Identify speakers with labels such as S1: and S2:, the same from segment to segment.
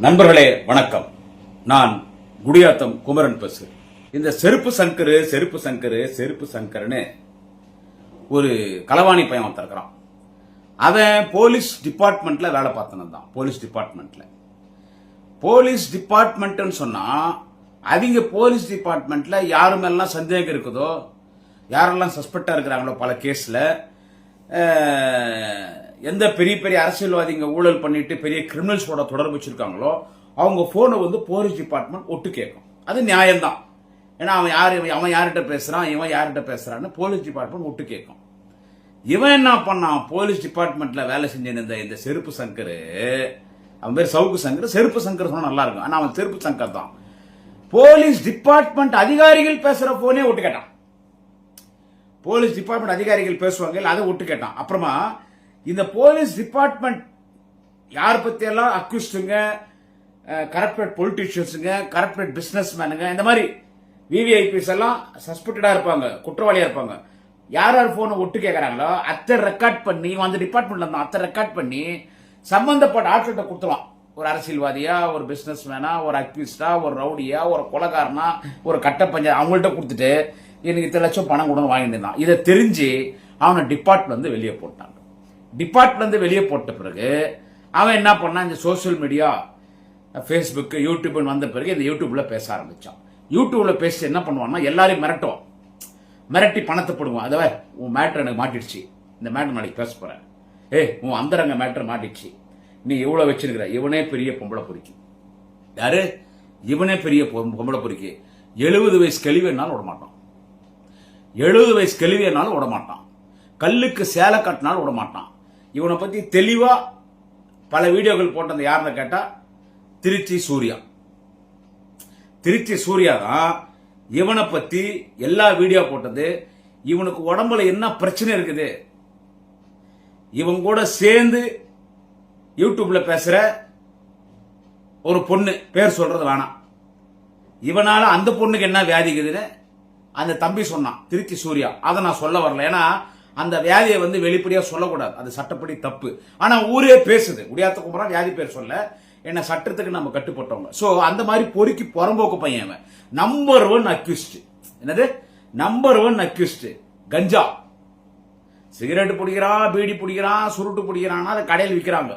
S1: நண்பர்களே வணக்கம். நான் குடியாத்தம் குமரன் பேசுகிறேன். இந்த செருப்பு சங்கர்னு ஒரு களவாணி பையன் ஒருத்தருக்கிறான். அவன் போலீஸ் டிபார்ட்மெண்ட்ல வேலை பார்த்தவன் தான். போலீஸ் டிபார்ட்மெண்ட் சொன்னா அவங்க போலீஸ் டிபார்ட்மெண்ட்ல யாரு மேலாம் சந்தேகம் இருக்குதோ, யாரெல்லாம் சஸ்பெக்டா இருக்கிறாங்களோ பல கேஸ்ல, எந்த பெரிய பெரிய அரசியல்வாதிங்க ஊழல் பண்ணிட்டு பெரிய கிரிமினல்ஸோட தொடர்பு வச்சிருக்காங்களோ அவங்க போனை போலீஸ் டிபார்ட்மெண்ட் ஒட்டு கேட்கும். அது நியாயம்தான். ஏன்னா அவன் யார்கிட்ட பேசுறான், இவன் யார்கிட்ட பேசுறான்னு போலீஸ் டிபார்ட்மெண்ட் ஒட்டு கேட்கும். இவன் என்ன பண்ணான், போலீஸ் டிபார்ட்மெண்ட்ல வேலை செஞ்சிருந்த இந்த செருப்பு சங்கர், அவன் பேர் சவுக்கு சங்கர், செருப்பு சங்கர் சொன்னா நல்லா இருக்கும். ஆனா அவன் செருப்பு சங்கர் தான். போலீஸ் டிபார்ட்மெண்ட் அதிகாரிகள் பேசுற போனே ஒட்டு கேட்டான். போலீஸ் டிபார்ட்மெண்ட் அதிகாரிகள் பேசுவாங்க, அதை ஒட்டு கேட்டான். அப்புறமா இந்த போலீஸ் டிபார்ட்மெண்ட் யார் பத்தி எல்லாம் அக்யூஸ்டுங்க, கரப்டட் பொலிட்டீஷியன்ஸுங்க, கரப்டட் பிசினஸ் மேனுங்க, இந்த மாதிரி விவிஐபிஸ் எல்லாம் சஸ்பெக்டடா இருப்பாங்க, குற்றவாளியா இருப்பாங்க. யார் யார் போனை ஒட்டு கேட்கறாங்களோ அத்தை ரெக்கார்ட் பண்ணி, அந்த டிபார்ட்மெண்ட்ல இருந்தா அத்தை ரெக்கார்ட் பண்ணி சம்பந்தப்பட்ட ஆட்கள்கிட்ட கொடுத்துருவான். ஒரு அரசியல்வாதியா, ஒரு பிசினஸ் மேனா, ஒரு அக்யூஸ்டா, ஒரு ரவுடியா, ஒரு கொலைகாரனா, ஒரு கட்ட பஞ்சா, அவங்கள்ட்ட கொடுத்துட்டு எனக்கு இத்தனை லட்சம் பணம் கூட வாங்கிட்டு இருந்தான். இதை தெரிஞ்சு அவனை டிபார்ட்மெண்ட் வெளியே போட்டாங்க. டிபார்ட்மெண்ட் வெளியே போட்ட பிறகு அவன் என்ன பண்ணான், இந்த சோசியல் மீடியா, பேஸ்புக், யூடியூப் வந்த பிறகு இந்த யூடியூப்ல பேச ஆரம்பிச்சான். யூடியூப்ல பேசி என்ன பண்ணுவான்னா எல்லாரையும் மிரட்டி பணத்தை போடுவான். அதை உன் மேட்டர் எனக்கு மாட்டிடுச்சு, இந்த மேட்டர் நாளைக்கு பேச போறேன், உன் அந்தரங்க மேட்டர் மாட்டிடுச்சு, நீ எவ்வளவு வச்சிருக்கிற, இவனே பெரிய பொம்பளை பொறுக்கி. யாரு இவனே பெரிய பொம்பளை பொறுக்கி. 70 வயசு கெளிவேனாலும் விட மாட்டான், 70 வயசு கெளிவேனாலும் விட மாட்டான், கல்லுக்கு சேலை கட்டினாலும் விட மாட்டான். இவனை பத்தி தெளிவா பல வீடியோக்கள் போட்டது யாருன்னு கேட்டா திருச்சி சூர்யா தான் இவனை பத்தி எல்லா வீடியோ போட்டது. இவனுக்கு உடம்புல என்ன பிரச்சனை இருக்குது, இவன் கூட சேர்ந்து யூடியூப்ல பேசுற ஒரு பொண்ணு, பேர் சொல்றது வேணாம், இவனால அந்த பொண்ணுக்கு என்ன வியாதிக்குதுன்னு அந்த தம்பி சொன்னான், திருச்சி சூர்யா. அதை நான் சொல்ல வரல, ஏன்னா அந்த வியாதியை வெளிப்படையா சொல்லக்கூடாது, அது சட்டப்படி தப்பு. ஆனா ஊரே பேசுது, குடியாத்த குமரன் வியாதி பேர் சொல்ல, என்ன சட்டத்துக்கு நம்ம கட்டுப்பட்டவங்க. சோ அந்த மாதிரி பொறுக்கி புறம்போக்கு பையன் நம்பர் 1 அக்யூஸ்ட். என்னது நம்பர் 1 அக்யூஸ்ட்? கஞ்சா, சிகரெட் பிடிக்கிறான், பீடி பிடிக்கிறான், சுருட்டு பிடிக்கிறான்னா அதை கடையில் விற்கிறாங்க.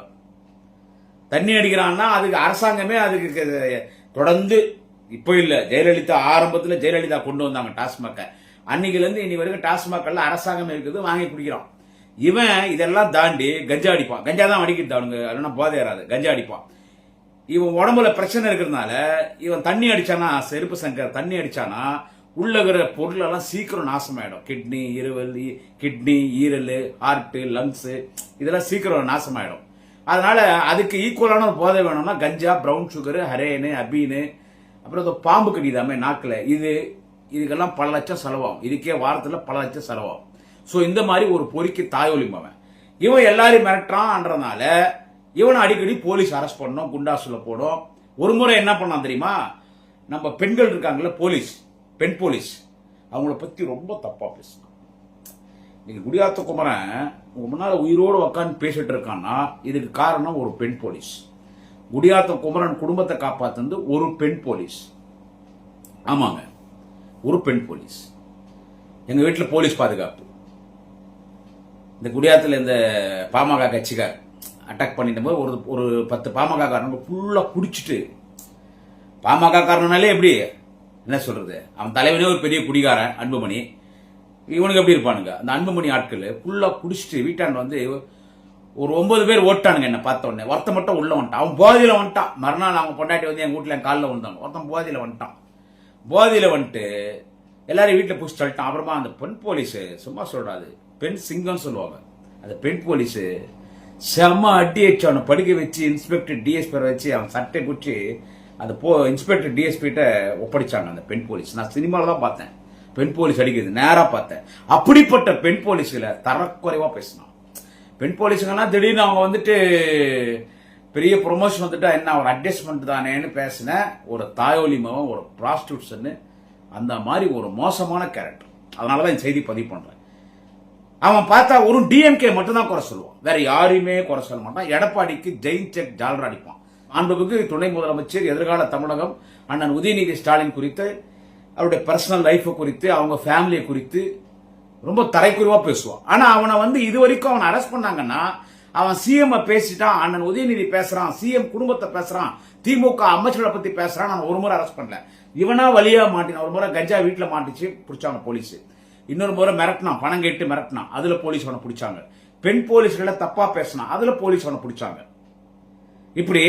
S1: தண்ணி அடிக்கிறான்னா அதுக்கு அரசாங்கமே அதுக்கு தொடர்ந்து, இப்போ இல்ல, ஜெயலலிதா ஆரம்பத்தில் ஜெயலலிதா கொண்டு வந்தாங்க டாஸ்மாக. அன்னைக்குல இருந்து இனி வரைக்கும் டாஸ்மாக்ல அரசாங்கம் இருக்குது, வாங்கி குடிக்கிறான். இவன் இதெல்லாம் தாண்டி கஞ்சா அடிப்பான். கஞ்சா தான் அடிக்கிறது அவனுங்க, இல்லைன்னா போதை ஏறாது, கஞ்சா அடிப்பான். இவன் உடம்புல பிரச்சனை இருக்கிறதுனால இவன் தண்ணி அடிச்சானா, செருப்பு சங்கர் தண்ணி அடிச்சானா உள்ள இருக்கிற பொருள் எல்லாம் சீக்கிரம் நாசமாயிடும். கிட்னி, ஈரல், ஹார்ட், லங்ஸ், இதெல்லாம் சீக்கிரம் நாசமாயிடும். அதனால அதுக்கு ஈக்குவலான ஒரு போதை வேணும்னா கஞ்சா, பிரவுன் சுகர், ஹரேனு, அபீனு, அப்புறம் பாம்பு கடிதாமே நாக்குல, இதுக்கெல்லாம் பல லட்சம் செலவாகும். இதுக்கே வாரத்துல பல லட்சம் செலவாகும். சோ இந்த மாதிரி ஒரு பொறிக்கு தாயொலிம்பவன் இவன் எல்லாரையும் மிரட்டுறான்றதுனால இவனை அடிக்கடி போலீஸ் அரெஸ்ட் பண்ணோம், குண்டாசுல போடும். ஒரு முறை என்ன பண்ணான் தெரியுமா, நம்ம பெண்கள் இருக்காங்கல்ல போலீஸ், பெண் போலீஸ், அவங்கள பத்தி ரொம்ப தப்பா பேசினான். நீங்க குடியாத்த குமரன் உங்க முன்னால உயிரோடு உட்காந்து பேசிட்டு இருக்கான்னா இதுக்கு காரணம் ஒரு பெண் போலீஸ். குடியாத்த குமரன் குடும்பத்தை காப்பாத்துறது ஒரு பெண் போலீஸ். ஆமாங்க, ஒரு பெண் போலீஸ். எங்க வீட்டில் போலீஸ் பாதுகாப்பு. இந்த குடியாத்தில் இந்த பாமக கட்சிக்கார் அட்டாக் பண்ணிட்ட போது ஒரு 10 பாமக காரங்க ஃபுல்லா குடிச்சிட்டு, பாமக காரனாலே எப்படி என்ன சொல்றது, அவன் தலைவனே ஒரு பெரிய குடிகாரன் அன்புமணி, இவனுக்கு எப்படி இருப்பானுங்க அந்த அன்புமணி ஆட்கள் ஃபுல்லா குடிச்சிட்டு வீட்டாண்டு ஒரு 9 பேர் ஓட்டானுங்க. என்ன பார்த்த உடனே ஒருத்த மட்டும் உள்ள வந்துட்டான். அவன் போதையில வந்துட்டான். மறுநாள் அவங்க பொண்டாட்டி எங்க வீட்டுல என் காலில் வந்தாங்க. ஒருத்தன் போதையில வந்துட்டு எல்லாரும் வீட்டில் புடிச்சு தள்ளிட்டான். அப்புறமா அந்த பெண் போலீஸ், சும்மா சொல்றாது, பெண் சிங்கம் சொல்லுவாங்க, அந்த பெண் போலீஸ் செம்ம அடி அடிச்சு அவனை படுக்க வச்சு இன்ஸ்பெக்டர் டிஎஸ்பி வச்சு அவன் சட்டை குச்சி அந்த இன்ஸ்பெக்டர் டிஎஸ்பி கிட்ட ஒப்படைச்சாங்க அந்த பெண் போலீஸ். நான் சினிமால தான் பார்த்தேன் பெண் போலீஸ் அடிக்கிறது, நேரா பார்த்தேன். அப்படிப்பட்ட பெண் போலீஸ்ல தரக்குறைவா பேசினான். பெண் போலீஸுங்கன்னா திடீர்னு அவங்க பெரிய ப்ரொமோஷன் என்ன ஒரு அட்ஜஸ்ட்மெண்ட் தானேன்னு பேசின ஒரு தாயோலிமாவும் ஒரு ப்ராஸ்டியூட்ஸ், அந்த மாதிரி ஒரு மோசமான கேரக்டர். அதனாலதான் இந்த செய்தி பதிவு பண்றேன். அவன் பார்த்தா ஒரு டிஎம்கே மட்டும் தான் குறை சொல்லுவான், வேற யாரையுமே குறை சொல்ல மாட்டான். எடப்பாடிக்கு ஜெயின் செக் ஜாலரா அடிப்பான். மாண்புமிகு துணை முதலமைச்சர் எதிர்கால தமிழகம் அண்ணன் உதயநிதி ஸ்டாலின் குறித்து, அவருடைய பர்சனல் லைஃப் குறித்து, அவங்க ஃபேமிலியை குறித்து ரொம்ப தரைக்குறைவா பேசுவான். ஆனா அவனை இது வரைக்கும் அவனை அரெஸ்ட் பண்ணாங்கன்னா, அவன் சிஎம் பேசிட்டான், அண்ணன் உதயநிதி பேசுறான், சிஎம் குடும்பத்தை பேசுறான், திமுக அமைச்சர்களை பத்தி பேசுறான், நான் ஒரு முறை அரெஸ்ட் பண்ணல. இவனா வழியா மாட்டினான். ஒரு முறை கஞ்சா வீட்டுல மாட்டிச்சு, பிடிச்சாங்க போலீஸ். இன்னொரு முறை மிரட்டினான், பணம் கேட்டு மிரட்டினான், அதுல போலீஸ் அவனை பிடிச்சாங்க. பெண் போலீஸ்களை தப்பா பேசினான், அதுல போலீஸ் அவனை பிடிச்சாங்க. இப்படி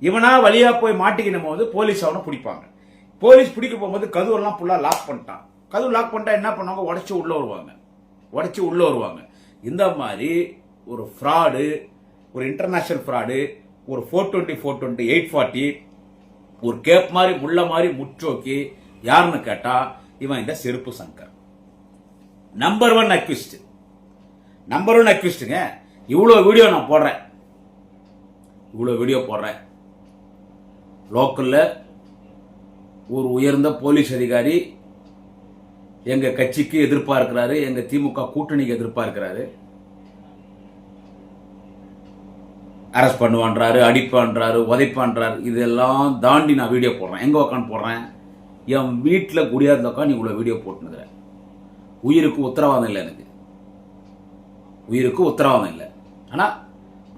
S1: இவனா வழியா போய் மாட்டிக்கணும் போது போலீஸ் அவனை பிடிப்பாங்க. போலீஸ் பிடிக்க போகும்போது கதவெல்லாம் ஃபுல்லா லாக் பண்ணிட்டான். கதவு லாக் பண்ணிட்டா என்ன பண்ணுவாங்க? உடைச்சு உள்ள வருவாங்க. இந்த மாதிரி ஒரு ஃப்ராடு, ஒரு இன்டர்நேஷனல் ஃப்ராடு, ஒரு 420, 420, 840, ஒரு கேப் மாதிரி முள்ள மாதிரி முற்றோக்கி யாருன்னு கேட்டா இவன் இந்த செருப்பு சங்கர். Number one அக்யூஸ்டுங்க. இவ்வளவு வீடியோ நான் போடுறேன். லோக்கல்ல ஒரு உயர்ந்த போலீஸ் அதிகாரி எங்க கட்சிக்கு எதிர்ப்பா இருக்கிறாரு, எங்க திமுக கூட்டணிக்கு எதிர்ப்பா இருக்கிறாரு. அரெஸ்ட் பண்ணுவான்றாரு, அடிப்பான்றாரு, உதைப்பான்றாரு. இதெல்லாம் தாண்டி நான் வீடியோ போடுறேன். எங்க உட்காந்து போடுறேன்? என் வீட்டில் குடியாத உட்காந்து இவ்வளவு வீடியோ போட்டுனுக்கிறேன். உயிருக்கு உத்தரவாதம் இல்லை, எனக்கு உயிருக்கு உத்தரவாதம் இல்லை. ஆனா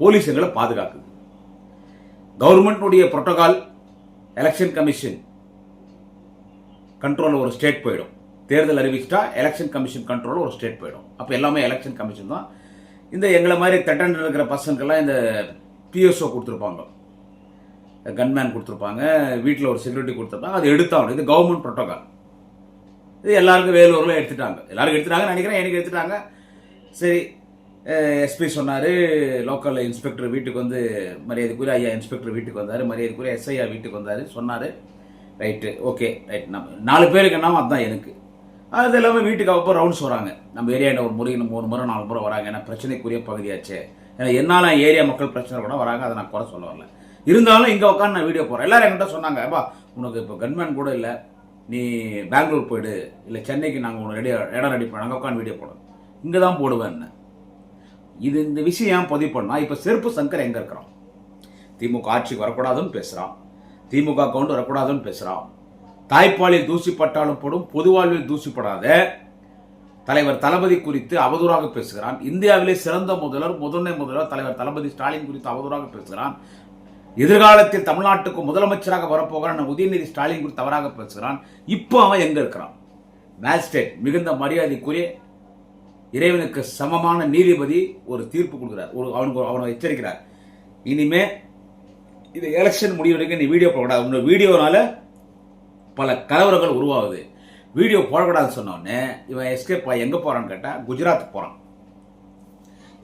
S1: போலீஸ் எங்களை பாதுகாக்குது. Government protocol, election commission control ஒரு ஸ்டேட் போயிடும். தேர்தல் அறிவிச்சிட்டா எலெக்ஷன் கமிஷன் கண்ட்ரோல் ஒரு ஸ்டேட் போயிடும். அப்ப எல்லாமே எலெக்ஷன் கமிஷன் தான். இந்த எங்களை மாதிரி தட்டன் இருக்கிற பசங்கள்லாம் இந்த பிஎஸ்ஓ கொடுத்துருப்பாங்க, கன்மேன் கொடுத்துருப்பாங்க, வீட்டில் ஒரு செக்யூரிட்டி கொடுத்துருப்பாங்க. அது எடுத்தாங்க. இது கவர்மெண்ட் புரோட்டோகால். இது எல்லாருக்கும் வேலூர்ல எடுத்துட்டாங்க. எல்லாருக்கும் எடுத்துட்டாங்க நினைக்கிறேன். எனக்கு எடுத்துட்டாங்க. சரி, எஸ்பி சொன்னாரு, லோக்கல் இன்ஸ்பெக்டர் வீட்டுக்கு மரியாதைக்குரிய ஐயா இன்ஸ்பெக்டர் வீட்டுக்கு வந்தாரு, மரியாதைக்குரிய எஸ்ஐயா வீட்டுக்கு வந்தாரு, சொன்னாரு. Right, okay, right. நம்ம 4 பேருக்கு என்ன அதுதான் எனக்கு. அது எல்லாமே வீட்டுக்கு அப்போ ரவுண்ட்ஸ் வராங்க. நம்ம ஏரியாவில் ஒரு முறை 3 முறை 4 முறை வராங்க. ஏன்னா பிரச்சனைக்குரிய பகுதியாச்சு. ஏன்னா என்னால ஏரியா மக்கள் பிரச்சனை கூட வராங்க. அதை நான் குறை சொல்ல வரல. இருந்தாலும் இங்க உட்காந்து நான் வீடியோ போறேன். எல்லாரும் என்கிட்ட சொன்னாங்க, அப்பா உனக்கு இப்போ கன்மேன் கூட இல்லை, நீ பெங்களூர் போயிடு, இல்லை சென்னைக்கு நாங்கள் உனக்கு இடம் ரெடி பண்ண, அங்கே உட்காந்து வீடியோ போடுவோம், இங்கே தான் போடுவேன். இந்த விஷயம் ஏன் பதிவு பண்ணா? இப்போ செருப்பு சங்கர் எங்க இருக்கிறான்? திமுக ஆட்சிக்கு வரக்கூடாதுன்னு பேசுறான், திமுக அக்கௌண்ட் வரக்கூடாதுன்னு பேசுறான், தாய்ப்பாலில் தூசிப்பட்டாலும் போடும், பொதுவாழ்வில் தூசிப்படாத தலைவர் தளபதி குறித்து அவதூறாக பேசுகிறான். இந்தியாவிலே சிறந்த முதன்மை முதல்வர் தலைவர் தளபதி ஸ்டாலின் குறித்து அவதூறாக பேசுகிறான். எதிர்காலத்தில் தமிழ்நாட்டுக்கு முதலமைச்சராக வரப்போகிறான் உதயநிதி ஸ்டாலின் குறித்து தவறாக பேசுகிறான். இப்போ அவன் எங்க இருக்கிறான்? மேஜிஸ்ட்ரேட், மிகுந்த மரியாதைக்குரிய இறைவனுக்கு சமமான நீதிபதி ஒரு தீர்ப்பு கொடுக்கிறார். அவனை எச்சரிக்கிறார், இனிமே இது எலெக்ஷன் முடிவு வரைக்கும் நீ வீடியோ போடக்கூடாது. உன்னோட வீடியோனால பல கலவரங்கள் உருவாகுது, வீடியோ போடக்கூடாதுன்னு சொன்னோடனே இவன் எஸ்கேப் ஆகி எங்க போறான்னு கேட்டா குஜராத் போறான்.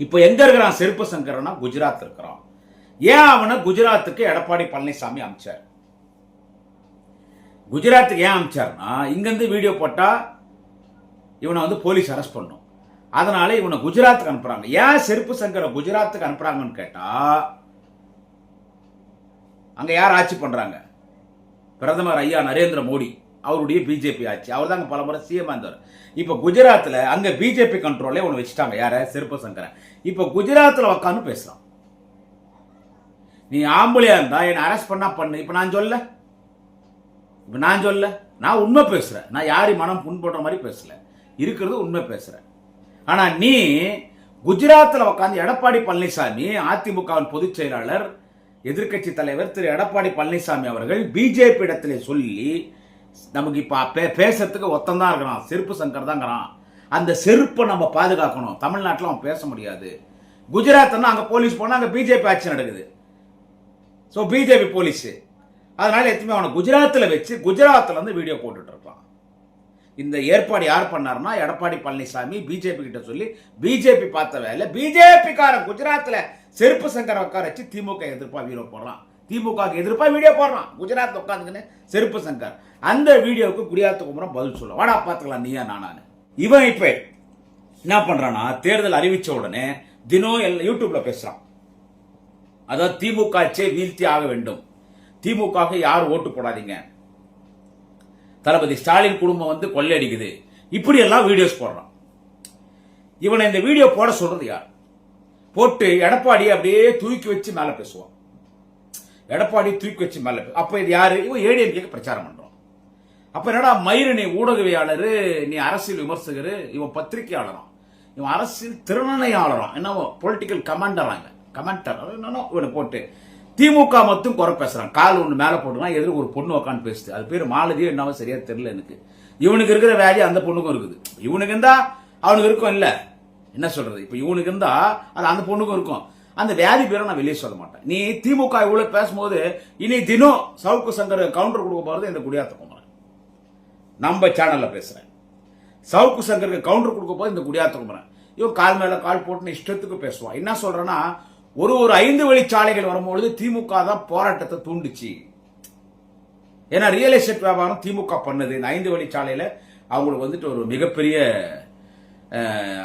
S1: இப்ப எங்க இருக்கிறான் செருப்பு சங்கரனா? குஜராத் இருக்கிறான். ஏன் அவனை குஜராத்துக்கு எடப்பாடி பழனிசாமி அமிச்சார்? குஜராத்துக்கு ஏன் அமிச்சார்னா, இங்கிருந்து வீடியோ போட்டா இவனை போலீஸ் அரெஸ்ட் பண்ணும். அதனால இவனை குஜராத்துக்கு அனுப்புறாங்க. ஏன் செருப்பு சங்கரை குஜராத்துக்கு அனுப்புறாங்கன்னு கேட்டா, அங்க யார் ஆட்சி பண்றாங்க? பிரதமர் ஐயா நரேந்திர மோடி, அவருடைய பிஜேபி ஆட்சி. அவர் தாங்க பல முறை சிஎம் இருந்தார். இப்ப குஜராத்ல அங்க பிஜேபி கண்ட்ரோல்ல ஒன்று வச்சுட்டாங்க. யார? செருப்பு சங்கரை. இப்ப குஜராத்ல உட்காந்து பேசுறான். நீ ஆம்பளையா இருந்தா என்ன அரெஸ்ட் பண்ணா பண்ணு. இப்ப நான் சொல்ல, நான் உண்மை பேசுறேன். நான் யாரையும் மனம் புண்படுற மாதிரி பேசல, இருக்கிறது உண்மை பேசுறேன். ஆனா நீ குஜராத்ல உட்காந்து எடப்பாடி பழனிசாமி, அதிமுகவின் பொதுச் செயலாளர், எதிர்கட்சி தலைவர் திரு எடப்பாடி பழனிசாமி அவர்கள் பிஜேபி இடத்துல சொல்லி நமக்கு இப்ப பேசுறதுக்கு ஒத்தந்தான் இருக்கிறான், செருப்பு சங்கர் தாங்கிறான். அந்த செருப்பை நம்ம பாதுகாக்கணும். தமிழ்நாட்டில் அவன் பேச முடியாது. குஜராத்னா அங்க போலீஸ் போனா அங்க பிஜேபி ஆட்சி நடக்குது. ஸோ பிஜேபி போலீஸ், அதனால எத்தனை அவனை குஜராத்ல வச்சு குஜராத்ல இருந்து வீடியோ போட்டுட்டு இருப்பான். இந்த ஏற்பாடு யார் பண்ணார்னா எடப்பாடி பழனிசாமி பிஜேபி கிட்ட சொல்லி, பிஜேபி பார்த்த வேலை, பிஜேபி காரன் குஜராத்ல செருப்பு சங்கர் உட்கார வச்சு திமுக எதிர்ப்பா வீடியோ போடுறான், திமுக எதிர்ப்பா வீடியோ போடுறான். குஜராத் உட்காந்துக்கின்னு செருப்பு சங்கர் அந்த வீடியோவுக்கு குடியாத்த குமரம் பதில் சொல்ல, வாடா பாத்துக்கலாம் நீயா நானானு. இவன் இப்ப என்ன பண்றானா, தேர்தல் அறிவிச்ச உடனே தினம் யூடியூப்ல பேசுறான். அதாவது திமுக ஆட்சியை வீழ்த்தி ஆக வேண்டும், திமுக யார் ஓட்டு போடாதீங்க, தளபதி ஸ்டாலின் குடும்பம் கொள்ளையடிக்குது, இப்படி எல்லாம் வீடியோஸ் போடுறான். இவனை இந்த வீடியோ போட சொல்றது யார்? போட்டு எடப்பாடி அப்படியே தூக்கி வச்சு மேல பேசுவான். எடப்பாடி தூக்கி வச்சு மேல. அப்ப இது யாரு? இவன் ஏடிஎம்கே பிரச்சாரம் பண்றான். அப்ப என்னடா மயிறு, நீ ஊடகவியாளர், நீ அரசியல் விமர்சகர், இவன் பத்திரிகையாளரான், இவன் அரசியல் திறனையாளரான், என்னவோ பொலிட்டிக்கல் கமாண்டராங்க, கமெண்டர் என்னன்னோ இவனை போட்டு திமுக மட்டும் குறை பேசுறான். கால் ஒண்ணு மேல போட்டுனா எதிர ஒரு பொண்ணு உக்காந்து பேசுது. அது பேரு மாலதியோ என்னவோ சரியா தெரியல எனக்கு. இவனுக்கு இருக்கிற வேலையை அந்த பொண்ணுக்கும் இருக்குது. இவனுக்கு இருந்தா அவனுக்கு இருக்கும் இல்ல, என்ன சொல்றது? இப்ப இவனுக்கு இருந்தா அது அந்த பொண்ணுக்கும் இருக்கும். அந்த வியாதி பேரை நான் வெளியே சொல்ல மாட்டேன். நீ திமுக இவ்வளவு பேசும்போது இனி தினம் சவுக்கு சங்கர் கவுண்டர் கொடுக்க போறது இந்த குடியாத்த குமரன். நம்ம சேனல்ல பேசுறேன். சவுக்கு சங்கருக்கு கவுண்டர் கொடுக்க போது இந்த குடியாத்த குமரன் இவன் கால் மேல கால் போட்டு இஷ்டத்துக்கு பேசுவான். என்ன சொல்றேன்னா, ஒரு 5 வழிச்சாலைகள் வரும்பொழுது திமுக தான் போராட்டத்தை தூண்டுச்சு. ஏன்னா ரியல் எஸ்டேட் வியாபாரம் திமுக பண்ணது. இந்த 5 வழிச்சாலையில அவங்களுக்கு வந்துட்டு ஒரு மிகப்பெரிய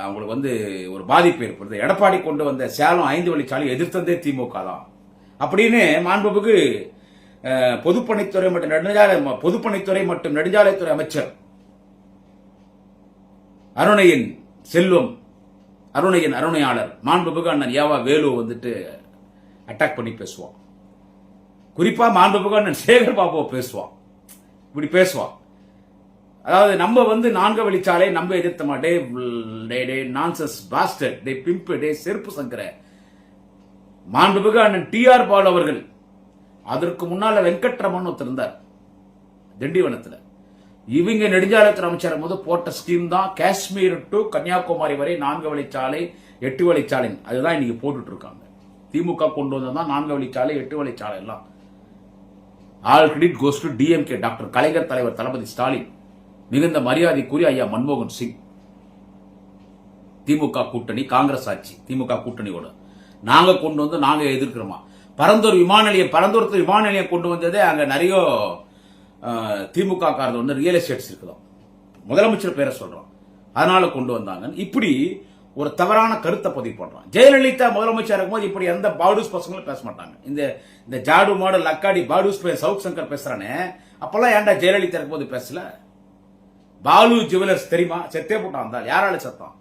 S1: அவங்களுக்கு ஒரு பாதிப்பு ஏற்படுது. எடப்பாடி கொண்டு வந்த சேலம் 5 வழிச்சாலை எதிர்த்ததே திமுக தான் அப்படின்னு மாண்புமிகு பொதுப்பணித்துறை மற்றும் நெடுஞ்சாலைத்துறை அமைச்சர் அருணையின் செல்வம், அருணையாளர் மாண்புமிகு அண்ணன் ஏவா வேலு வந்துட்டு அட்டாக் பண்ணி பேசுவான். குறிப்பா மாண்புமிகு அண்ணன் சேகர் பாபுவை பேசுவான். இப்படி பேசுவான். அதாவது நம்ம 4 வழிச்சாலை நம்ம எதிர்த்த மாட்டே, நான்சென்ஸ் பாஸ்டர், டே பிம்ப், டே செருப்பு சங்கர. மாண்புமிகு அண்ணன் டிஆர் பால் அவர்கள், அதற்கு முன்னால வெங்கட்ரமன் ஒருத்தர் இருந்தார் திண்டிவனத்தில். இவங்க நெடுஞ்சாலைத்துறை அமைச்சர் போது போட்ட ஸ்கீம் தான் காஷ்மீர் டு கன்னியாகுமரி வரை 4 வழிச்சாலை 8 வழிச்சாலை. அதுதான் இன்னைக்கு போட்டுட்டு இருக்காங்க. திமுக கொண்டு வந்ததான் 4 வழிச்சாலை 8 வழிச்சாலை எல்லாம். All credit goes to DMK, doctor Kalaignar தலைவர் தளபதி ஸ்டாலின், மிகுந்த மரியாதைக்குரிய ஐயா மன்மோகன் சிங். திமுக கூட்டணி, காங்கிரஸ் ஆட்சி, திமுக கூட்டணியோட நாங்க கொண்டு வந்து நாங்க எதிர்க்கிறோமா. பரந்தூர் விமான நிலையம் கொண்டு வந்ததே அங்க நிறைய திமுக காரது ரியல் எஸ்டேட்ஸ் இருக்குதான். முதலமைச்சர் பேரை சொல்றோம், அதனால கொண்டு வந்தாங்க. இப்படி ஒரு தவறான கருத்தை பதிவு பண்றான். ஜெயலலிதா முதலமைச்சர் இருக்கும்போது இப்படி எந்த பாடூஸ் பசங்களும் பேச மாட்டாங்க. இந்த ஜாடு மாடு லக்காடி பாடூஸ் சவுக் சங்கர் பேசுறானே, அப்பெல்லாம் ஏன்டா ஜெயலலிதா இருக்கும்போது பேசல? பாலு ஜுவலர்ஸ் தெரியுமா? செத்தே போட்டான். தான் யாரால செத்தான்?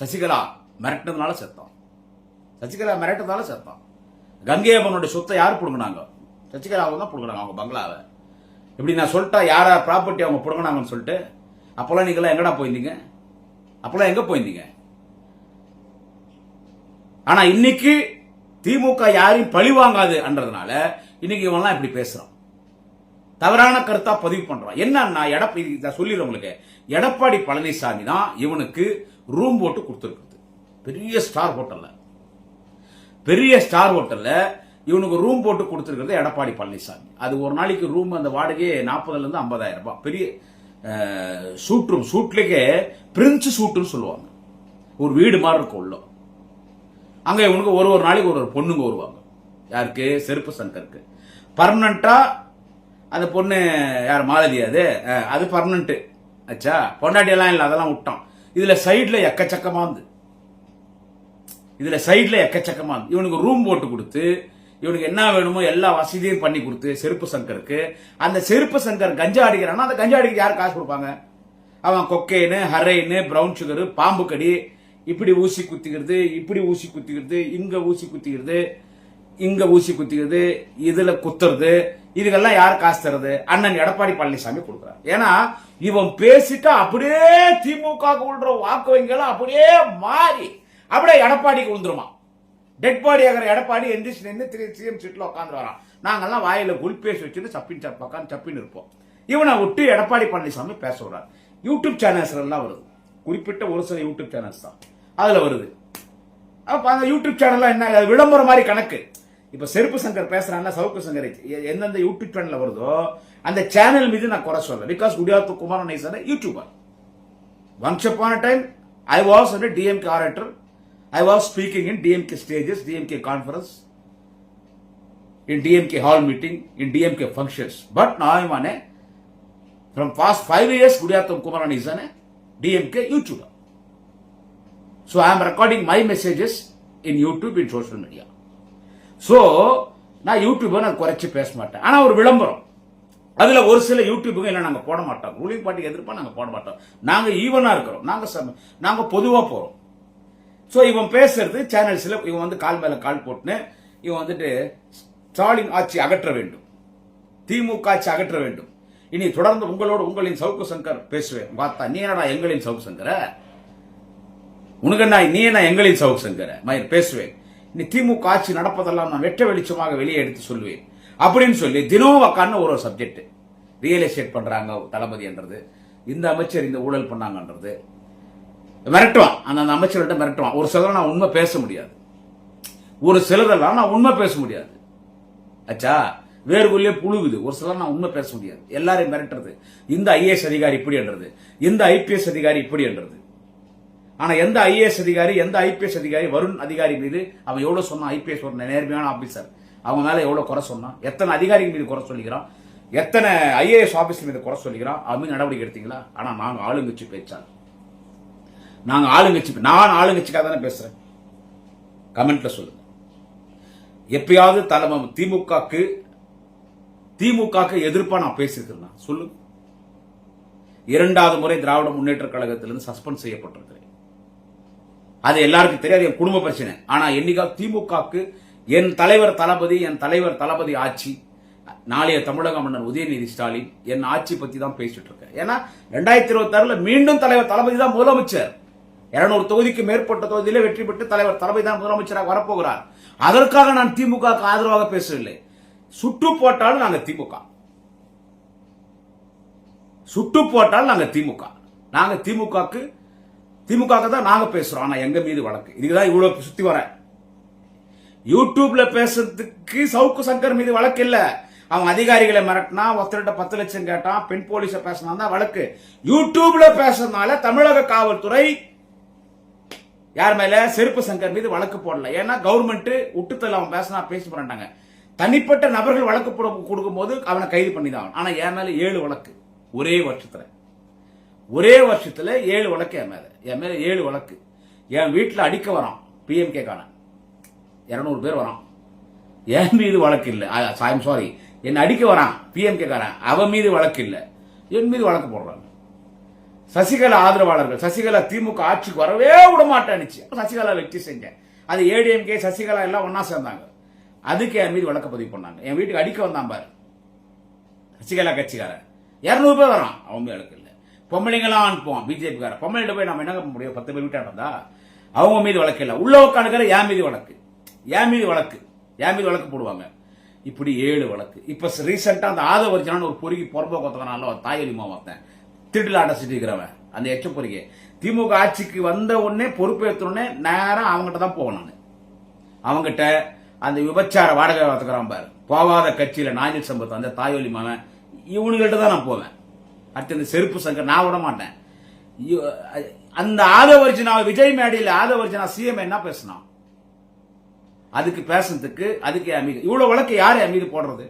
S1: சசிகலா மிரட்டினதுனால செத்தான். கங்கையம்மனுடைய சொத்தை யார் புடுங்கினாங்க? சசிகலாவை தான் புடுங்கினாங்க, அவங்க பங்களாவை. இப்படி நான் சொல்லிட்டா யார ப்ராப்பர்ட்டி அவங்க புடுங்கினாங்கன்னு சொல்லிட்டு, அப்பெல்லாம் நீங்க எங்கடா போயிருந்தீங்க? அப்பெல்லாம் எங்க போயிருந்தீங்க? ஆனா இன்னைக்கு திமுக யாரையும் பழி வாங்காது என்றதுனால இன்னைக்கு இவன்லாம் இப்படி பேசுறான். தவறான கருத்தா பதிவு பண்றான். என்னன்னா, சொல்லிடுறேன் உங்களுக்கு, எடப்பாடி பழனிசாமி தான் இவனுக்கு ரூம் போட்டு கொடுத்துருக்குது. பெரிய ஸ்டார் ஹோட்டல்ல இவனுக்கு ரூம் போட்டு கொடுத்துருக்கிறது எடப்பாடி பழனிசாமி. அது ஒரு நாளைக்கு ரூம் அந்த வாடகையே 40,000 இருந்து 50,000 ரூபாய். பெரிய சூட்லயே பிரின்ஸ் சூட்டுன்னு சொல்லுவாங்க. ஒரு வீடு மாதிரி இருக்கும் உள்ள. அங்க இவனுக்கு ஒரு நாளைக்கு ஒரு பொண்ணுங்க வருவாங்க. யாருக்கு? செருப்பு சங்கருக்கு. பர்மனண்டா அந்த பொண்ணு யார்? மாலதி. அது பர்மனன்ட் ஆச்சா. பொண்டாட்டி எல்லாம் இல்ல, அதெல்லாம் விட்டான். இதுல சைட்ல எக்கச்சக்கமா இவனுக்கு ரூம் போட்டு கொடுத்து, இவனுக்கு என்ன வேணுமோ எல்லா வசதியும் பண்ணி கொடுத்து செருப்பு சங்கருக்கு. அந்த செருப்பு சங்கர் கஞ்சா அடிக்கிறான்னா அந்த கஞ்சா அடிக்க யார் காசு கொடுப்பாங்க? அவன் கொக்கைனு, ஹரைனு, பிரவுன் சுகர், பாம்பு கடி, இப்படி ஊசி குத்திக்கிறது, இங்க ஊசி குத்திக்கிறது, இதுல குத்துறது, இதுக்கெல்லாம் யார் காசு தருது? அண்ணன் எடப்பாடி பழனிசாமி கொடுக்கிறார். ஏன்னா இவன் பேசிட்டா அப்படியே திமுக உள்ள வாக்கு வங்கிலாம் அப்படியே மாறி அப்படியே எடப்பாடிக்கு விழுந்துருமா. டெட் பாடி ஆகிற எடப்பாடி எந்திரிச்சு நின்று சிஎம் சீட்ல உட்காந்து வரான். நாங்கெல்லாம் வாயில குல்பேஸ் வச்சுட்டு சப்பின்னு இருப்போம். இவனை விட்டு எடப்பாடி பழனிசாமி பேச விடுறார். யூடியூப் சேனல்ஸ் எல்லாம் வருது, குறிப்பிட்ட ஒரு சில யூடியூப் சேனல்ஸ் தான் அதுல வருது. அப்ப அந்த யூடியூப் சேனல் என்ன விளம்பரம் மாதிரி கணக்கு. இப்ப செருப்பு சங்கர் பேசுறாங்க, சவுக்கு சங்கர் எந்தெந்த யூடியூப் சேனல்ல வருதோ அந்த சேனல் மீது நான் குறை சொல்ல. Because Gudiyatham Kumaran is a YouTuber. Once upon a time I was a DMK orator. I was speaking in DMK stages, DMK conference, in DMK hall meeting, in DMK functions. But now I am from past 5 years Gudiyatham Kumaran is a DMK YouTuber. So I am recording my messages in YouTube, in social media. So நான் YouTuber நான் குறைச்சி பேச மாட்டேன். ஆனா ஒரு விளம்பரம் அதுல ஒரு சில யூடியூபுங்க இல்ல நாங்க போட மாட்டோம். ரூலிங் பார்ட்டி எதிர்ப்பா நாங்க போட மாட்டோம். நாங்க ஈவனா இருக்கிறோம். நாங்க பொதுவா போறோம். சோ இவன் பேசுறது சேனல்ஸ்ல இவன் கால் மேல கால் போட்டுன்னு இவன் ஸ்டாலின் ஆட்சி அகற்ற வேண்டும், திமுக ஆட்சி அகற்ற வேண்டும். இனி தொடர்ந்து உங்களோடு உங்களின் சவுக்கு சங்கர் பேசுவேன். பார்த்தா நீ என்னடா எங்களின் சவுக்கு சங்கர, உனக்கு நீ என்ன எங்களின் சவுக்கு சங்கர மயிர் பேசுவேன். இனி திமுக ஆட்சி நடப்பதெல்லாம் நான் வெட்ட வெளிச்சமாக வெளியே எடுத்து சொல்லுவேன் அப்படின்னு சொல்லி தினம் உக்கான்னு ஒரு சப்ஜெக்ட். ரியல் எஸ்டேட் பண்றாங்க தளபதி என்றது, இந்த அமைச்சர் இந்த ஊழல் பண்ணாங்கன்றது மிரட்டுவான். அந்த அமைச்சர்கிட்ட மிரட்டுவான். ஒரு சிலர் நான் உண்மை பேச முடியாது, ஒரு சிலதெல்லாம் நான் உண்மை பேச முடியாது. அச்சா வேறுக்குள்ளே புழுகுது. ஒரு சிலர் நான் உண்மை பேச முடியாது. எல்லாரையும் மிரட்டுறது. இந்த ஐஏஎஸ் அதிகாரி இப்படி என்றது, இந்த ஐபிஎஸ் அதிகாரி இப்படி என்றது. ஆனா எந்த ஐஏஎஸ் அதிகாரி எந்த ஐபிஎஸ் அதிகாரி வருண் அதிகாரி மீது அவன் எவ்வளவு சொன்னான்? ஐபிஎஸ் ஒரு நேர்மையான ஆபீசர், அவங்க மேல எவ்வளவு குறை சொன்னான்? எத்தனை அதிகாரிகள் மீது குறை சொல்லிக்கிறான்? எத்தனை ஐஏஎஸ் ஆபீசர் மீது குறை சொல்லிக்கிறான்? அவங்க நடவடிக்கை எடுத்தீங்களா? ஆனா நாங்க ஆளுங்கட்சி பேச்சாளர், நாங்க ஆளுங்கட்சி, நான் ஆளுங்கட்சிக்காக தானே பேசுறேன். கமெண்ட்ல சொல்லுங்க. எப்பயாவது தலைமை திமுக எதிர்ப்பா நான் பேசியிருக்கிறேன் சொல்லுங்க. இரண்டாவது முறை திராவிட முன்னேற்ற கழகத்திலிருந்து சஸ்பெண்ட் செய்யப்பட்டிருக்கிறேன். அது எல்லாருக்கும் தெரியாது, என் குடும்ப பிரச்சனை. ஆனா என்னைக்கா திமுக என் தலைவர் தளபதி ஆட்சி, நாளைய தமிழக மன்னர் உதயநிதி ஸ்டாலின் என் ஆட்சி பத்தி தான் பேசிட்டு இருக்கேன். ஏன்னா 2026 மீண்டும் தலைவர் தளபதி தான் முதலமைச்சர். 200 தொகுதிக்கு மேற்பட்ட தொகுதியிலே வெற்றி பெற்று தலைவர் தளபதி தான் முதலமைச்சராக வரப்போகிறார். அதற்காக நான் திமுக ஆதரவாக பேசவில்லை. சுட்டு போட்டாலும் நாங்க திமுக, சுட்டு போட்டாலும் நாங்க திமுக, நாங்க திமுக தான் நாங்க பேசுறோம். ஆனா எங்க மீது வழக்கு. இதுக்குதான் இவ்வளவு சுத்தி வர. யூடியூப்ல பேசுறதுக்கு சவுக்கு சங்கர் மீது வழக்கு இல்ல. அவங்க அதிகாரிகளை மிரட்டினா, ஒருத்தர்கிட்ட 10 லட்சம் கேட்டான், பெண் போலீஸ பேசினா தான் வழக்கு. யூடியூப்ல பேசுறதுனால தமிழக காவல்துறை யார் மேல செருப்பு சங்கர் மீது வழக்கு போடல. ஏன்னா கவர்மெண்ட் விட்டுத்தல அவன் பேசினா பேசி போறாங்க. தனிப்பட்ட நபர்கள் வழக்கு கொடுக்கும் போது அவனை கைது பண்ணிதான். ஆனா என் மேல 7 வழக்கு ஒரே வருஷத்துல 7 வழக்கு என் மேல 7 வழக்கு. என் வீட்டுல அடிக்க வரான் பிஎம்கே காரன், 200 பேர் வரான். என் மீது வழக்கு இல்ல. ஐம் சாரி, என்ன அடிக்க வரான் பிஎம்கே காரன், அவன் மீது வழக்கு இல்ல, என் மீது வழக்கு போடுறாங்க. சசிகலா ஆதரவாளர்கள், சசிகலா திமுக ஆட்சிக்கு வரவே விட மாட்டேன்னுச்சு. சசிகலா வெற்றி செஞ்ச அது ஏடிஎம்கே சசிகலா எல்லாம் ஒன்னா சேர்ந்தாங்க. அதுக்கு என் மீது வழக்கு பதிவு பண்ணாங்க. என் வீட்டுக்கு அடிக்க வந்தான் பாரு சசிகலா கட்சிக்காரன், 200 பேர் வரான், அவன் வழக்கு இல்ல. பொம்பளைங்களாம் அனுப்புவான் பிஜேபி காரன். பொம்பளைகிட்ட போய் நம்ம என்ன முடியும்? 10 பேர் வீட்டா இருந்தா அவங்க மீது வழக்கு இல்ல. உள்ள உட்காந்துக்கிற என் மீது வழக்கு போடுவாங்க. இப்படி 7 வழக்கு. இப்ப ரீசெண்டா அந்த ஆதவர்ஜனான ஒரு பொறுக்கி பொறம்போக்கத்தனால தாயலிமா பார்த்தேன், திருட்டுலாட்ட சிட்டிக்கிறவன், அந்த எச்ச பொறுக்கி திமுக ஆட்சிக்கு வந்த உடனே பொறுப்பேற்றோடனே நேரம் அவங்ககிட்ட தான் போவேன். நான் அவங்ககிட்ட அந்த விபச்சார வாடகை பார்த்துக்கிறான் பாரு, போவாத கட்சியில நாஞ்சில் சம்பத், அந்த தாயொலி மாவன், இவனுங்கள்ட்ட தான் நான் போவேன். அடுத்து இந்த செருப்பு சங்கர் நான் விட மாட்டேன். அந்த ஆதவர்ஜனா விஜய் மேடையில் ஆதவர்ஜனா சிஎம் என்ன பேசினான்? அதுக்கு பேசுறதுக்கு அதுக்கு என் மீது இவ்வளவு வழக்கு யாரு என் மீது போடுறது?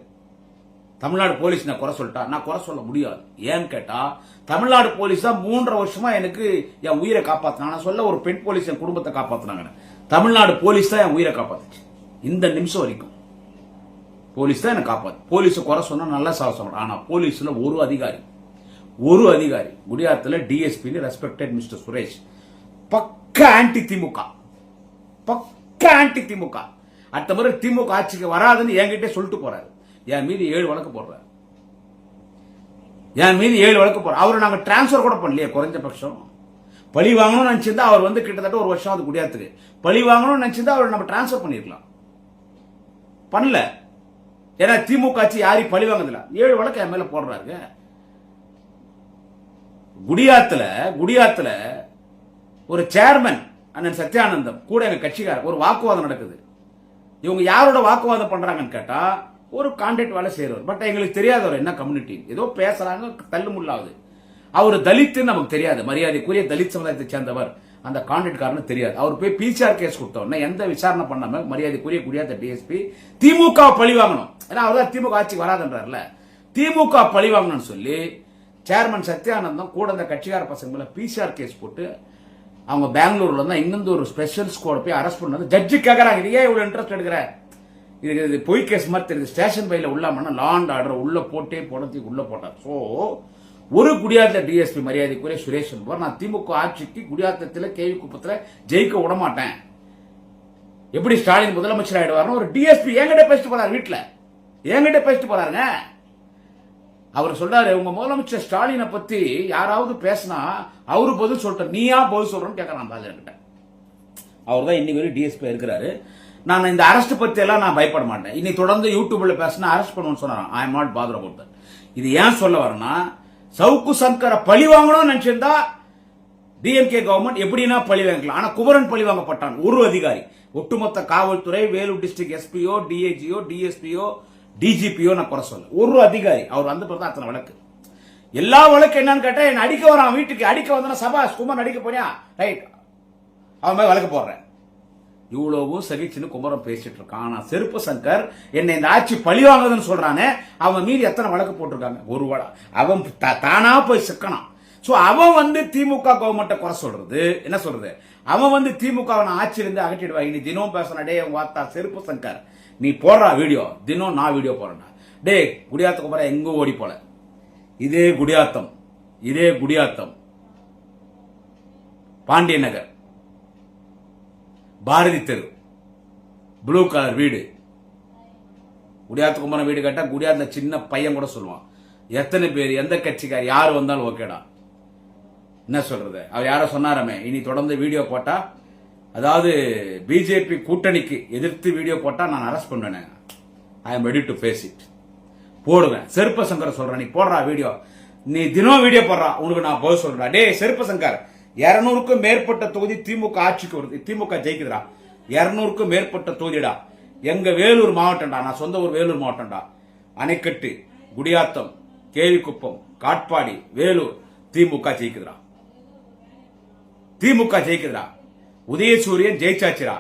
S1: தமிழ்நாடு போலீஸ் நான் குறை சொல்லிட்டா? நான் குறை சொல்ல முடியாது. ஏன்னு கேட்டா தமிழ்நாடு போலீஸ் தான் 3.5 வருஷமா எனக்கு என் உயிரை காப்பாத்தினாங்க. நான் சொல்ல ஒரு பெண் போலீஸ் என் குடும்பத்தை காப்பாத்தினாங்க. தமிழ்நாடு போலீஸ் தான் என் உயிரை காப்பாத்துச்சு. இந்த நிமிஷம் வரைக்கும் போலீஸ் தான் எனக்கு காப்பாத்து. போலீஸ் குறை சொன்னா நல்லா சொல்றேன். ஆனா போலீஸ்ல ஒரு அதிகாரி குடியாத்துல டிஎஸ்பி ரெஸ்பெக்டட் மிஸ்டர் சுரேஷ் பக்க ஆன்டி திமுக. அடுத்த முறை திமுக ஆட்சிக்கு வராதுன்னு என்கிட்ட சொல்லிட்டு போறாரு. என் மீது 7 வழக்கு போடுறாரு. அவரை நாங்க டிரான்ஸ்பர் கூட பண்ணலையே. குறைஞ்சபட்சம் பழி வாங்கணும்னு நினைச்சிருந்தா அவர் வந்து கிட்டத்தட்ட 1 வருஷம் அது குடியாத்துக்கு பழி வாங்கணும்னு நினைச்சிருந்தா அவரை நம்ம டிரான்ஸ்பர் பண்ணிருக்கலாம். பண்ணல. ஏன்னா திமுக ஆட்சி யாரையும் பழி வாங்கல. 7 வழக்கு என் மேல போடுறாரு. குடியாத்துல ஒரு சேர்மன் அண்ணன் சத்யானந்தம் கூட எங்க கட்சிக்காரர் ஒரு வாக்குவாதம் நடக்குது. இவங்க யாரோட வாக்குவாதம் பண்றாங்கன்னு கேட்டா ஒரு கான்ட்ராக்ட் வேலை செய்யறவர். பட் எங்களுக்கு தெரியாது அவர் என்ன கம்யூனிட்டி. ஏதோ பேசுறாங்க, தள்ளுமுள்ளாவது. அவர் தலித்துன்னு நமக்கு தெரியாது. மரியாதைக்குரிய தலித் சமுதாயத்தை சேர்ந்தவர். அந்த கான்ட்ராக்ட்காரனு தெரியாது. அவர் போய் பிசிஆர் கேஸ் கொடுத்தோம்னா எந்த விசாரணை பண்ணாம மரியாதைக்குரிய குடியாத்த டிஎஸ்பி திமுக பழி வாங்கணும். ஏன்னா அவர் திமுக ஆட்சிக்கு வராதுன்றார்ல, திமுக பழி வாங்கணும்னு சொல்லி சேர்மன் சத்யானந்தம் கூட அந்த கட்சிக்கார பசங்களை பிசிஆர் கேஸ் போட்டு அவங்க பெங்களூர்ல இருந்தா இங்கிருந்து ஒரு ஸ்பெஷல் ஸ்குவாட் போய் அரெஸ்ட் பண்ணது. ஜட்ஜி கேட்கறாங்க, இது ஏன் இவ்வளவு இன்ட்ரெஸ்ட் எடுக்கிற? இது பொய் கேஸ் மாதிரி தெரியுது. ஸ்டேஷன் பையில உள்ள லா அண்ட் ஆர்டர் உள்ள போட்டார். சோ ஒரு குடியாத்த டிஎஸ்பி மரியாதைக்குரிய சுரேஷ் என்பவர், நான் திமுக ஆட்சிக்கு குடியாத்தத்தில் கேவி குப்பத்தில் ஜெயிக்க விட மாட்டேன். எப்படி ஸ்டாலின் முதலமைச்சர் ஆயிடுவார்னு ஒரு டிஎஸ்பி என்கிட்ட பேசிட்டு போறாரு, வீட்டுல என்கிட்ட பேசிட்டு போறாருங்க. அவர் சொல்றாரு, உங்க முதலமைச்சர் ஸ்டாலினை பத்தி யாராவது பேசினா அவரு பதில் சொல்லிட்டு நீயா பதில் சொல்றேன்னு கேட்கறான் பாஜக. அவர் தான் இன்னைக்கு வரைக்கும் டிஎஸ்பி இருக்கிறாரு. நான் இந்த அரெஸ்ட் பத்தி எல்லாம் நான் பயப்பட மாட்டேன். இன்னைக்கு தொடர்ந்து யூடியூப்ல பேசினா அரெஸ்ட் பண்ணுவோம்னு சொன்னாராம். I am not bother about that. இது ஏன் சொல்ல வரேன்னா, சவுக்கு சங்கரை பழி வாங்கணும்னு நினைச்சிருந்தா டிஎம்கே கவர்மெண்ட் எப்படின்னா பழி வாங்கலாம். ஆனா குமரன் பழி வாங்கப்பட்டான். ஒரு அதிகாரி, ஒட்டுமொத்த காவல்துறை, வேலூர் டிஸ்ட்ரிக்ட் எஸ்பிஓ, டிஐஜிஓ, டிஎஸ்பிஓ, டிஜிபிஓ நான் குறை சொல்ல, ஒரு அதிகாரி அவர் வந்த பிறகு அத்தனை வழக்கு. எல்லா வழக்கு என்னன்னு கேட்டா, என்ன அடிக்க வரான், வீட்டுக்கு அடிக்க வந்தா சபாஷ் குமரன் அடிக்க போனியா, ரைட், அவன் மேல வழக்கு போடுறேன். இவ்வளவு சகிச்சுன்னு குமரன் பேசிட்டு இருக்கான். ஆனா செருப்பு சங்கர் என்னை இந்த ஆட்சி பழி வாங்குதுன்னு சொல்றானே, அவன் மீறி எத்தனை வழக்கு போட்டிருக்காங்க. ஒரு அவன் தானா போய் சிக்கனான். சோ அவன் திமுக கவர்மெண்ட்டை குறை சொல்றது என்ன சொல்றது, அவன் திமுக ஆட்சியிலிருந்து அகற்றிடுவா. இனி தினம் பேசுன, டே வார்த்தா செருப்பு சங்கர் நீ போடுறா வீடியோ, தினம் நான் வீடியோ போறேன். டே குடியாத்துக்கு போற எங்க ஓடி போல, இதே குடியாத்தம், இதே குடியாத்தம், பாண்டிய நகர், பாரதி தெரு, ப்ளூ கலர் வீடு, குடியாத்துக்கு போன வீடு கேட்டா குடியாத்துல சின்ன பையன் கூட சொல்லுவான். எத்தனை பேர் எந்த கட்சிக்கார் யாரு வந்தாலும் ஓகேடா. என்ன சொல்றது, அவர் யாரோ சொன்னாரமே, இனி தொடர்ந்து வீடியோ போட்டா, அதாவது பிஜேபி கூட்டணிக்கு எதிர்த்து வீடியோ போட்டா நான் அரெஸ்ட் பண்ணுவேன். I am ready to face it. போடுவேன். செருப்ப சங்கர் சொல்றேன், நீ போடுறா வீடியோ, நீ தினம் வீடியோ போடுறா, உனக்கு நான் பதில் சொல்றேன். டே செருப்ப சங்கர், 200க்கும் மேற்பட்ட தொகுதி திமுக ஆட்சிக்கு வருது, திமுக ஜெயிக்குதுடா. 200க்கும் மேற்பட்ட தொகுதிடா. எங்க வேலூர் மாவட்டம்டா, நான் சொந்த ஊர் வேலூர் மாவட்டம்டா. அணைக்கட்டு, குடியாத்தம், கேவிக்குப்பம், காட்பாடி, வேலூர் திமுக ஜெயிக்குதுடா. திமுக ஜெயிக்குதுடா. உதயசூரியன் ஜெயிச்சாச்சுடா.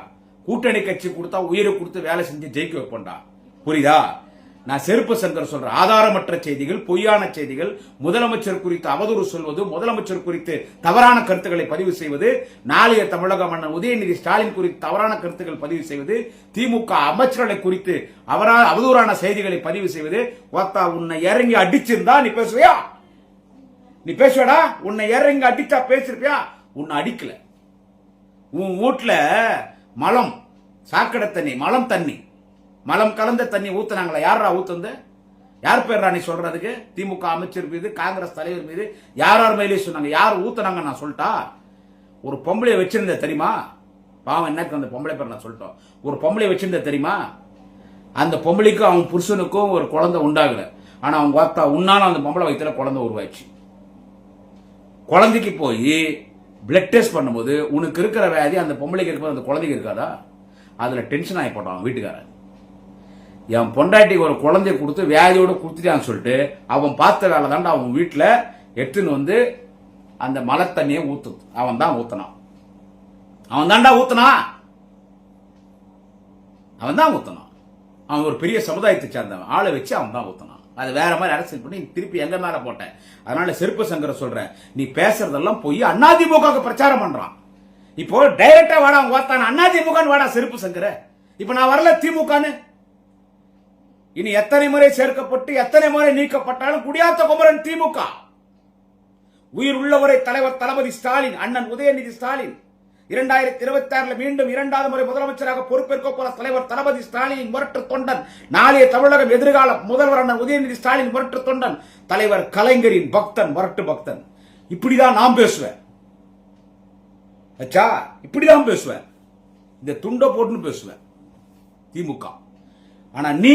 S1: கூட்டணி கட்சி கொடுத்தா உயிரை கொடுத்து வேலை செஞ்சு ஜெயிக்க வைப்போம்டா. புரியுதா? நான் செருப்பு சங்கர் சொல்றேன். ஆதாரமற்ற செய்திகள், பொய்யான செய்திகள், முதலமைச்சர் குறித்து அவதூறு சொல்வது, முதலமைச்சர் குறித்து தவறான கருத்துக்களை பதிவு செய்வது, நாளைய தமிழக மன்னன் உதயநிதி ஸ்டாலின் குறித்து தவறான கருத்துக்கள் பதிவு செய்வது, திமுக அமைச்சர்களை குறித்து அவதூறான செய்திகளை பதிவு செய்வது. ஒத்தா உன்னை இறங்கி அடிச்சிருந்தா நீ பேசுவியா? நீ பேசுவடா? உன்னை இறங்கி அடிச்சா பேசிருப்பியா? உன்னை அடிக்கல. உன் வீட்டுல மலம், சாக்கடை தண்ணி, மலம் தண்ணி, மலம் கலந்த தண்ணி ஊத்துனாங்களா? யாரா ஊத்துந்து? யார் பேர் நீ சொல்றதுக்கு? திமுக அமைச்சர் மீது, காங்கிரஸ் தலைவர் மீது, யார் மேலே சொன்னாங்க? யார் ஊத்துனாங்க நான் சொல்லிட்டா? ஒரு பொம்பளை வச்சிருந்த தெரியுமா? பாவம், எனக்கு அந்த பொம்பளை பேர் நான் சொல்லிட்டோம். ஒரு பொம்பளை வச்சிருந்த தெரியுமா? அந்த பொம்பளைக்கும் அவன் புருஷனுக்கும் ஒரு குழந்தை உண்டாகல. ஆனா அவங்க பார்த்தா உன்னால அந்த பொம்பளை வயிற்றுல குழந்தை உருவாச்சு. குழந்தைக்கு போய் பிளட் டெஸ்ட் பண்ணும்போது உனக்கு இருக்கிற வியாதி அந்த பொம்பளைக்கு இருக்கும்போது அந்த குழந்தைக்கு இருக்காதா? அதுல டென்ஷன் ஆகி போட்டான் வீட்டுக்காரன். என் பொண்டாட்டிக்கு ஒரு குழந்தைய கொடுத்து வியாதியோட கொடுத்துட்டான்னு சொல்லிட்டு அவன் பார்த்த வேலை தாண்டா அவன் வீட்டுல எடுத்துன்னு அந்த மலை தண்ணியை ஊத்து. அவன் தான் ஊத்தனான். அவன் தாண்டா ஊத்தனான். அவன் தான் ஊத்தனான். அவன் ஒரு பெரிய சமுதாயத்தை சேர்ந்தவன். ஆளை வச்சு அவன் தான் ஊத்தனான். அது வேற மாதிரி அரசியல் பண்ணி திருப்பி எங்க மேல போட்டேன். அதனால செருப்பு சங்கர சொல்றேன், நீ பேசுறதெல்லாம் போய் அதிமுக பிரச்சாரம் பண்றான். இப்போ டைரக்டா வாடா, அவங்க வார்த்தான அதிமுக வாடா செருப்பு சங்கர. இப்ப நான் வரல திமுகன்னு. இனி எத்தனை முறை சேர்க்கப்பட்டு எத்தனை முறை நீக்கப்பட்டாலும் குடியாத்த குமரன் திமுக. உயிர் உள்ளவரை தலைவர் தளபதி ஸ்டாலின், அண்ணன் உதயநிதி ஸ்டாலின் 2026 மீண்டும் 2வது முறை முதலமைச்சராக பொறுப்பேற்க போற தலைவர் தளபதி ஸ்டாலின் முரட்டு தொண்டன், நாளைய தமிழகம் எதிர்கால முதல்வர் அண்ணன் உதயநிதி ஸ்டாலின் முரட்டு தொண்டன், தலைவர் கலைஞரின் பக்தன், முரட்டு பக்தன். இப்படிதான் நான் பேசுவேன். அச்சா, இப்படிதான் பேசுவேன். இந்த துண்ட போட்டுன்னு பேசுவேன் திமுக. ஆனா நீ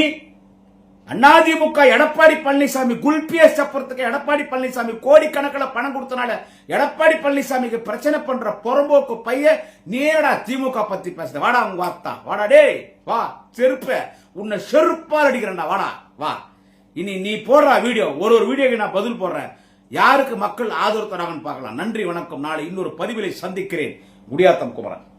S1: அதிமுக எடப்பாடி பழனிசாமி குல்பிய சப்பறதுக்கு எடப்பாடி பழனிசாமி கோடிக்கணக்கில் பணம் கொடுத்தனால எடப்பாடி பழனிசாமிக்கு பிரச்சனை பண்ற பொறம்போக்கு பைய நேரடா திமுக பத்தி பேசுற. வாடா உங்க வார்த்தா, வாடா டே வா, செருப்ப உன்னை செருப்பால் அடிக்கிறேன்டா, வாடா வா. இனி நீ போடுற வீடியோ, ஒரு வீடியோக்கு நான் பதில் போடுறேன். யாருக்கு மக்கள் ஆதரவு தராங்கன்னு பார்க்கலாம். நன்றி, வணக்கம். நாளை இன்னொரு பதிவிலை சந்திக்கிறேன். குடியாத்தம் குமரன்.